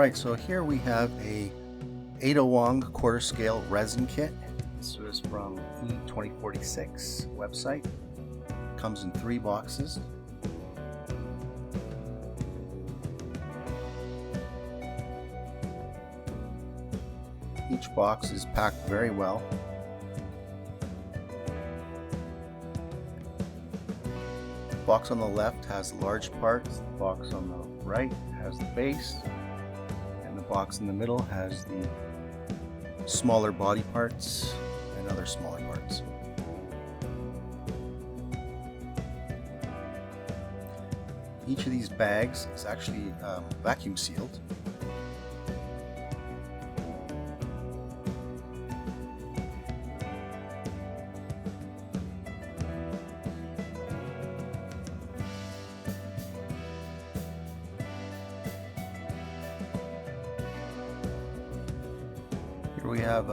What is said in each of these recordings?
Alright, so here we have a 80 Wong quarter scale resin kit. This was from E2046 website. Comes in 3 boxes. Each box is packed very well. The box on the left has large parts, the box on the right has the base, and the box in the middle has the smaller body parts and other smaller parts. Each of these bags is actually vacuum sealed. Here we have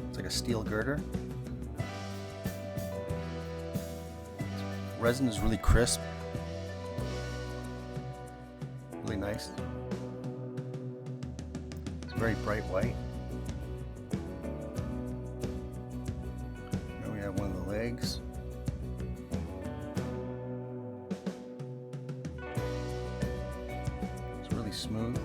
it's like a steel girder. Resin is really crisp, really nice. It's very bright white. Now we have one of the legs. It's really smooth.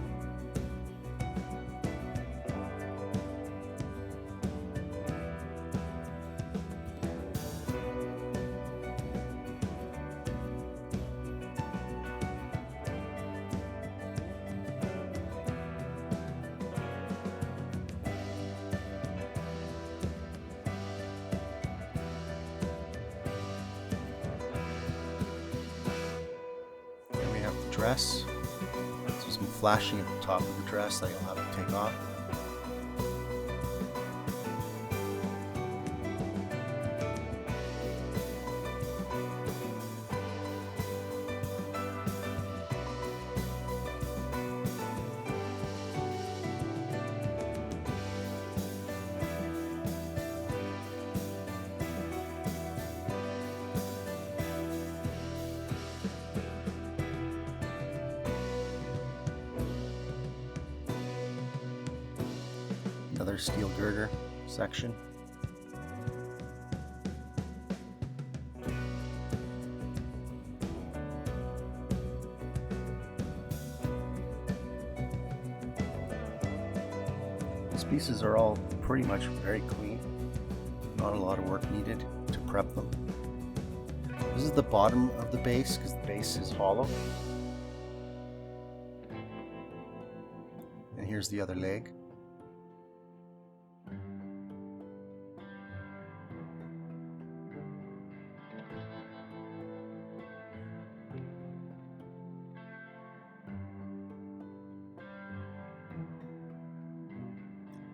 Dress. So some flashing at the top of the dress that you'll have to take off. Another steel girder section. These pieces are all pretty much very clean. Not a lot of work needed to prep them. This is the bottom of the base because the base is hollow. And here's the other leg.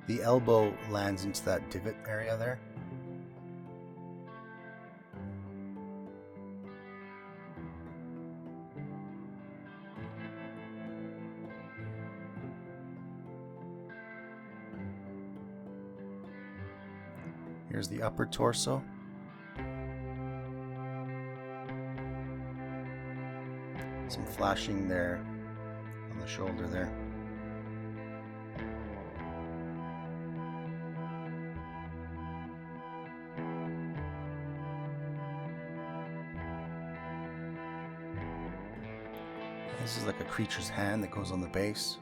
The elbow lands into that divot area there. Here's the upper torso. Some flashing there on the shoulder there. This is like a creature's hand that goes on the base.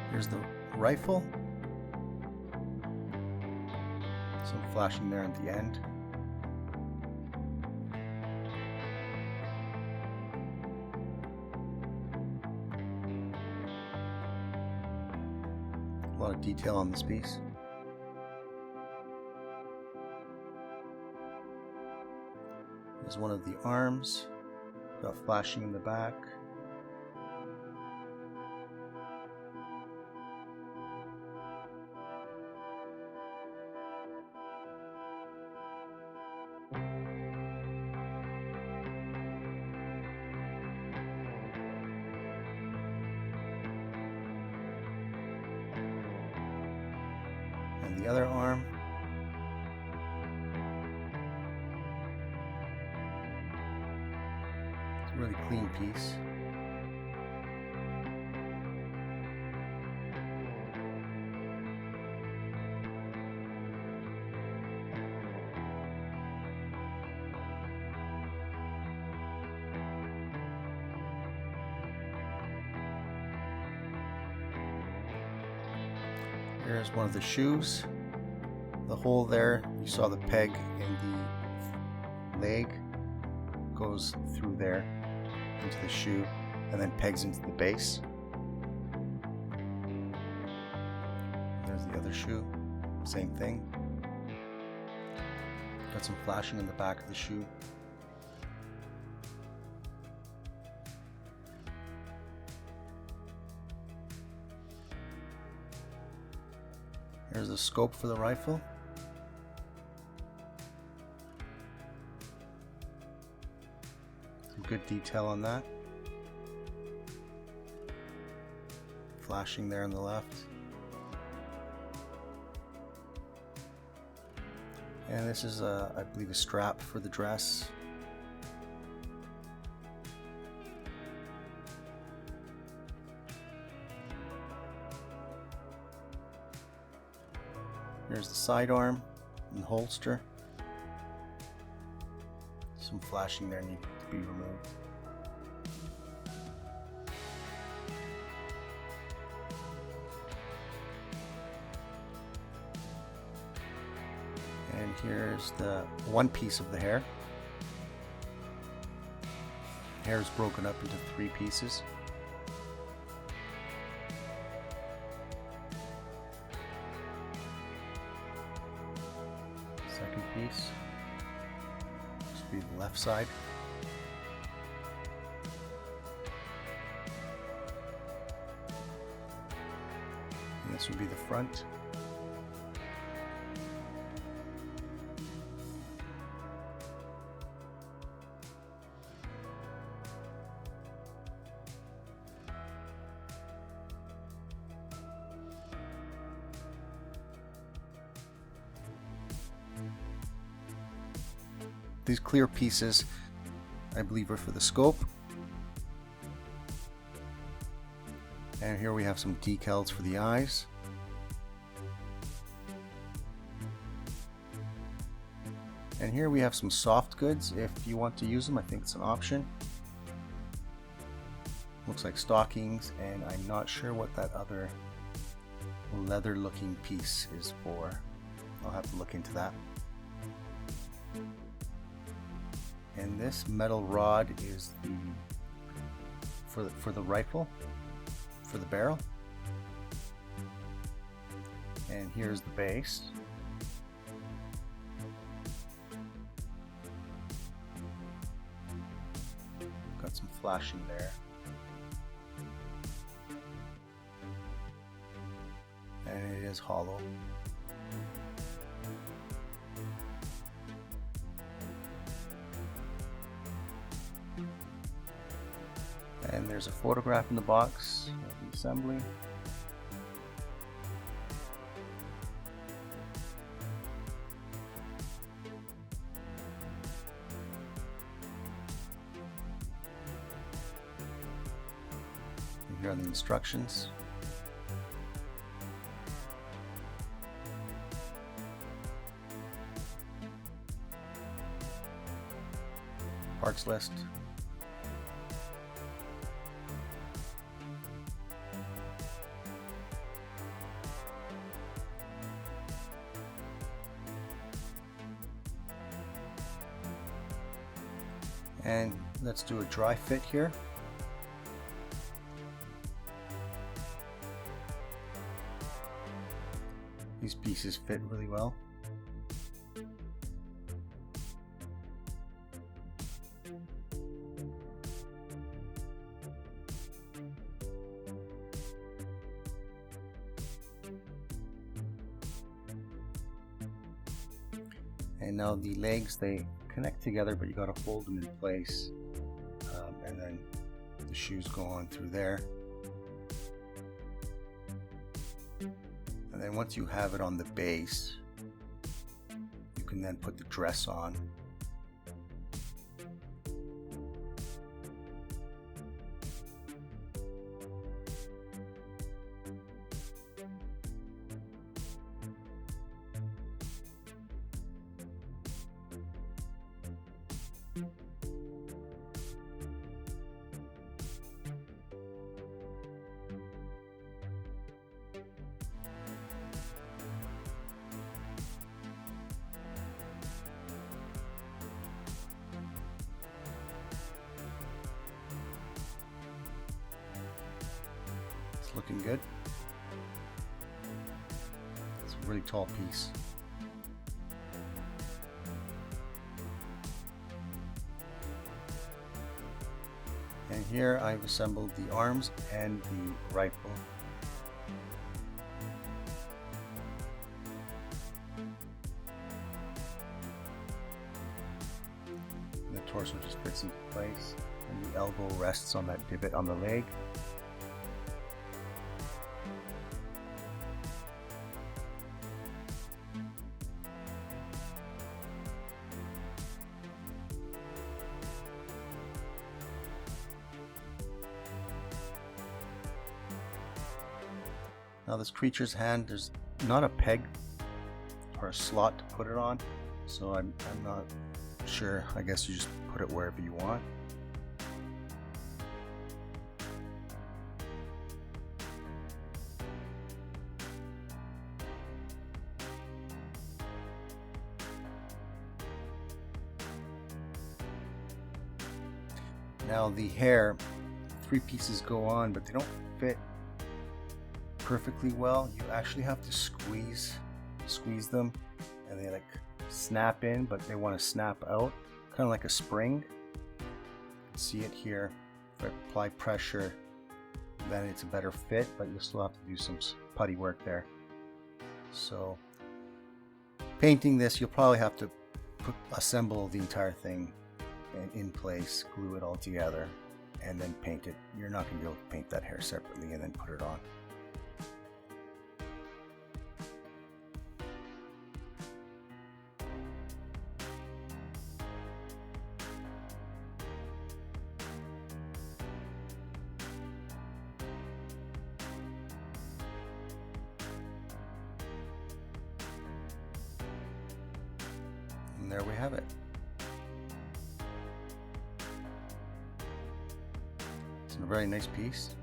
Here's the rifle. Some flashing there at the end. A lot of detail on this piece. Here's one of the arms. Got flashing in the back. the other arm. It's a really clean piece. Here's one of the shoes. The hole there, you saw the peg in the leg, goes through there into the shoe and then pegs into the base. There's the other shoe, same thing. Got some flashing in the back of the shoe. Here's the scope for the rifle. Some good detail on that. Flashing there on the left. And this is, I believe, a strap for the dress. Here's the sidearm and the holster. Some flashing there needs to be removed. And here's the one piece of the hair. The hair is broken up into 3 pieces. Second piece. This would be the left side. And this would be the front. These clear pieces, I believe, are for the scope. And here we have some decals for the eyes. And here we have some soft goods if you want to use them. I think it's an option. Looks like stockings, and I'm not sure what that other leather looking piece is for. I'll have to look into that. And this metal rod is for the rifle, for the barrel. And here's the base. Got some flashing there. And it is hollow. And there's a photograph in the box of the assembly. And here are the instructions. Parts list. And let's do a dry fit here. These pieces fit really well. And now the legs, they connect together, but you got to hold them in place, and then the shoes go on through there. And then once you have it on the base, you can then put the dress on. It's looking good. It's a really tall piece. And here I've assembled the arms and the rifle. And the torso just fits into place, and the elbow rests on that divot on the leg. Now this creature's hand, there's not a peg or a slot to put it on, so I'm not sure. I guess you just put it wherever you want. Now the hair, 3 pieces go on, but they don't fit perfectly well. You actually have to squeeze them, and they like snap in, but they want to snap out, kind of like a spring. You can see it here. If I apply pressure, then it's a better fit, but you'll still have to do some putty work there. So painting this, you'll probably have to assemble the entire thing in place, glue it all together, and then paint it. You're not going to be able to paint that hair separately and then put it on. And there we have it. It's a very nice piece.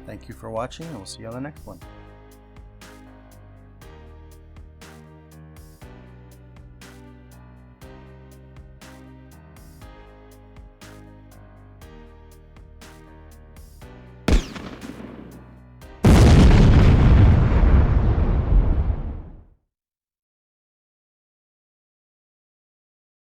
Thank you for watching, and we'll see you on the next one.